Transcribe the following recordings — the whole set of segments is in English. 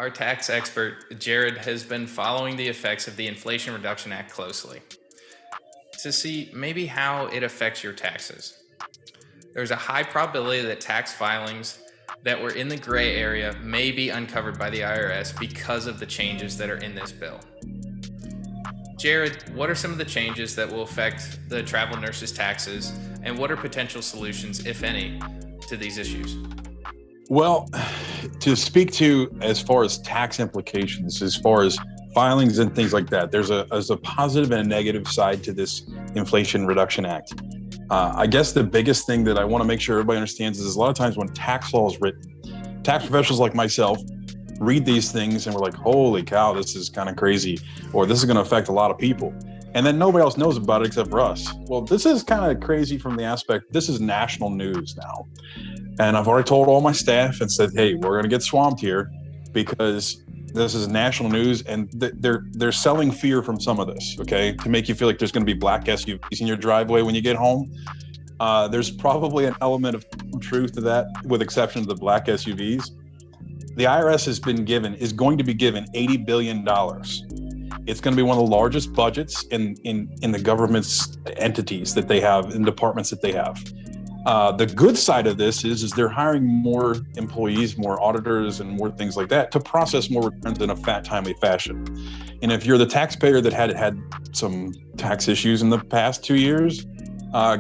Our tax expert, Jared, has been following the effects of the Inflation Reduction Act closely to see maybe how it affects your taxes. There's a high probability that tax filings that were in the gray area may be uncovered by the IRS because of the changes that are in this bill. Jared, what are some of the changes that will affect the travel nurses' taxes, and what are potential solutions, if any, to these issues? Well, to speak to as far as tax implications, as far as filings and things like that, there's a positive and a negative side to this Inflation Reduction Act. I guess the biggest thing that I want to make sure everybody understands is a lot of times when tax law is written, tax professionals like myself read these things and we're like, holy cow, this is kind of crazy, or this is going to affect a lot of people. And then nobody else knows about it except for us. Well, this is kind of crazy from the aspect, this is national news now. And I've already told all my staff and said, hey, we're going to get swamped here because this is national news, and they're selling fear from some of this, okay, to make you feel like there's going to be black SUVs in your driveway when you get home. There's probably an element of truth to that, with exception of the black SUVs. The IRS is going to be given $80 billion. It's going to be one of the largest budgets in the government's entities that they have, in departments that they have. The good side of this is they're hiring more employees, more auditors, and more things like that to process more returns in a timely fashion. And if you're the taxpayer that had some tax issues in the past 2 years,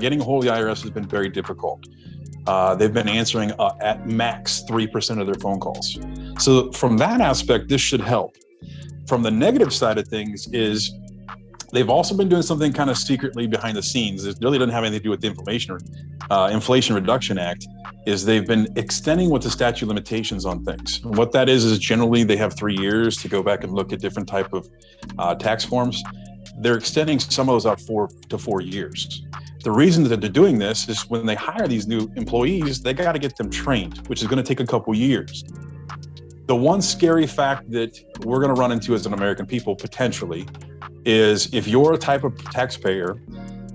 getting a hold of the IRS has been very difficult. They've been answering at max 3% of their phone calls. So from that aspect, this should help. From the negative side of things is they've also been doing something kind of secretly behind the scenes. It really doesn't have anything to do with the Inflation Reduction Act, is they've been extending what the statute of limitations on things. And what that is generally they have 3 years to go back and look at different type of tax forms. They're extending some of those out 4 to 4 years. The reason that they're doing this is when they hire these new employees, they got to get them trained, which is going to take a couple years. The one scary fact that we're going to run into as an American people potentially is if you're a type of taxpayer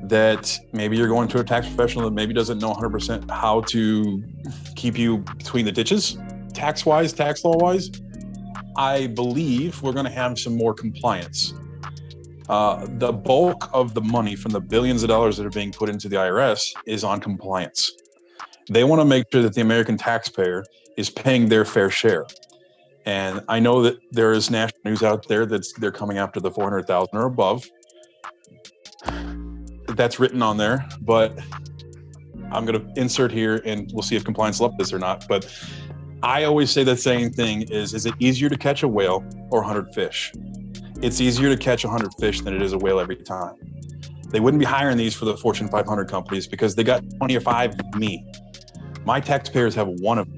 that maybe you're going to a tax professional that maybe doesn't know 100% how to keep you between the ditches, tax-wise, tax law-wise, I believe we're going to have some more compliance. The bulk of the money from the billions of dollars that are being put into the IRS is on compliance. They want to make sure that the American taxpayer is paying their fair share. And I know that there is national news out there they're coming after the 400,000 or above. That's written on there, but I'm going to insert here and we'll see if compliance love this or not. But I always say the same thing is it easier to catch a whale or 100 fish? It's easier to catch 100 fish than it is a whale every time. They wouldn't be hiring these for the Fortune 500 companies because they got 20 or 5 of me. My taxpayers have one of them.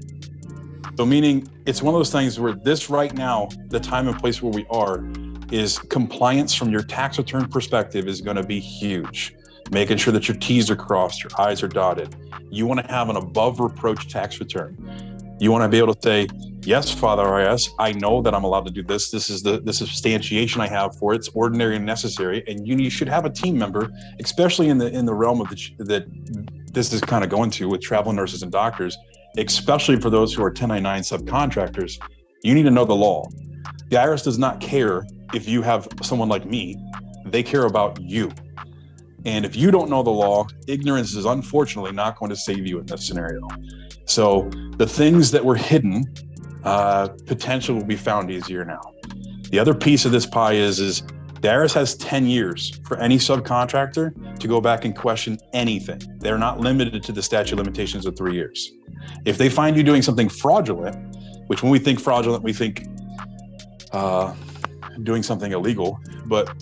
So meaning it's one of those things where this right now, the time and place where we are, is compliance from your tax return perspective is going to be huge. Making sure that your T's are crossed, your I's are dotted. You want to have an above reproach tax return. You want to be able to say, yes, Father IRS, I know that I'm allowed to do this. This is the substantiation I have for it. It's ordinary and necessary. And you should have a team member, especially in the realm of that this is kind of going to with travel nurses and doctors, especially for those who are 1099 subcontractors. You need to know the law. The IRS does not care if you have someone like me. They care about you. And if you don't know the law, ignorance is unfortunately not going to save you in this scenario. So the things that were hidden, potential will be found easier now. The other piece of this pie is the IRS has 10 years for any subcontractor to go back and question anything. They're not limited to the statute of limitations of 3 years. If they find you doing something fraudulent, which when we think fraudulent, we think doing something illegal, but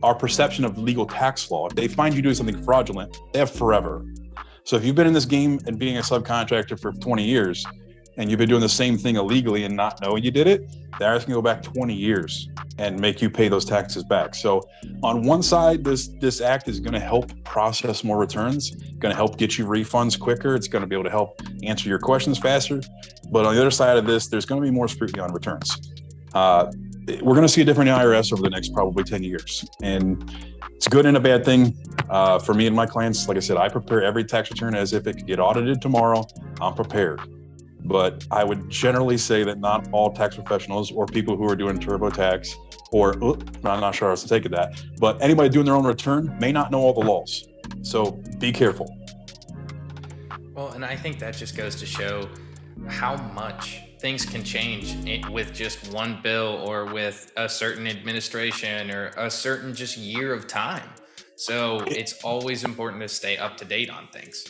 our perception of legal tax law, if they find you doing something fraudulent, they have forever. So if you've been in this game and being a subcontractor for 20 years, and you've been doing the same thing illegally and not knowing you did it, the IRS can go back 20 years and make you pay those taxes back. So on one side, this act is going to help process more returns, going to help get you refunds quicker. It's going to be able to help answer your questions faster. But on the other side of this, there's going to be more scrutiny on returns. We're going to see a different IRS over the next probably 10 years. And it's a good and a bad thing. For me and my clients, like I said, I prepare every tax return as if it could get audited tomorrow. I'm prepared. but I would generally say that not all tax professionals or people who are doing TurboTax or I'm not sure how else to take it that, but anybody doing their own return may not know all the laws. So be careful. Well, and I think that just goes to show how much things can change with just one bill or with a certain administration or a certain just year of time. So it's always important to stay up to date on things.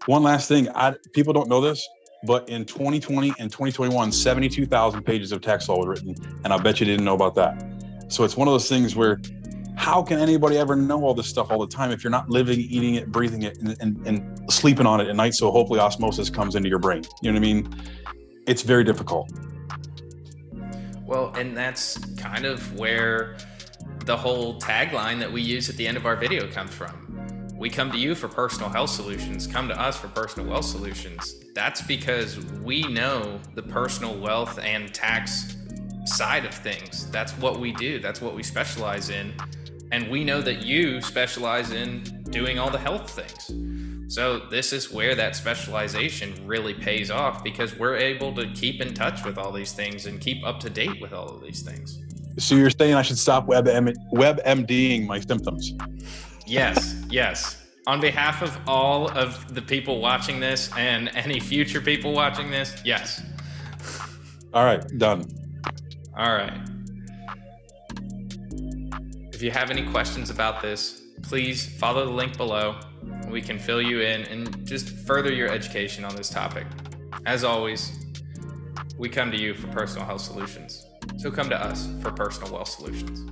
One last thing, people don't know this, but in 2020 and 2021, 72,000 pages of tax law were written, and I bet you didn't know about that. So it's one of those things where how can anybody ever know all this stuff all the time if you're not living, eating it, breathing it, and sleeping on it at night? So hopefully osmosis comes into your brain. You know what I mean? It's very difficult. Well, and that's kind of where the whole tagline that we use at the end of our video comes from. We come to you for personal health solutions, come to us for personal wealth solutions. That's because we know the personal wealth and tax side of things. That's what we do. That's what we specialize in. And we know that you specialize in doing all the health things. So this is where that specialization really pays off, because we're able to keep in touch with all these things and keep up to date with all of these things. So you're saying I should stop WebMDing my symptoms? Yes. On behalf of all of the people watching this and any future people watching this, yes. All right, done. All right. If you have any questions about this, please follow the link below. We can fill you in and just further your education on this topic. As always, we come to you for personal health solutions. So come to us for personal wealth solutions.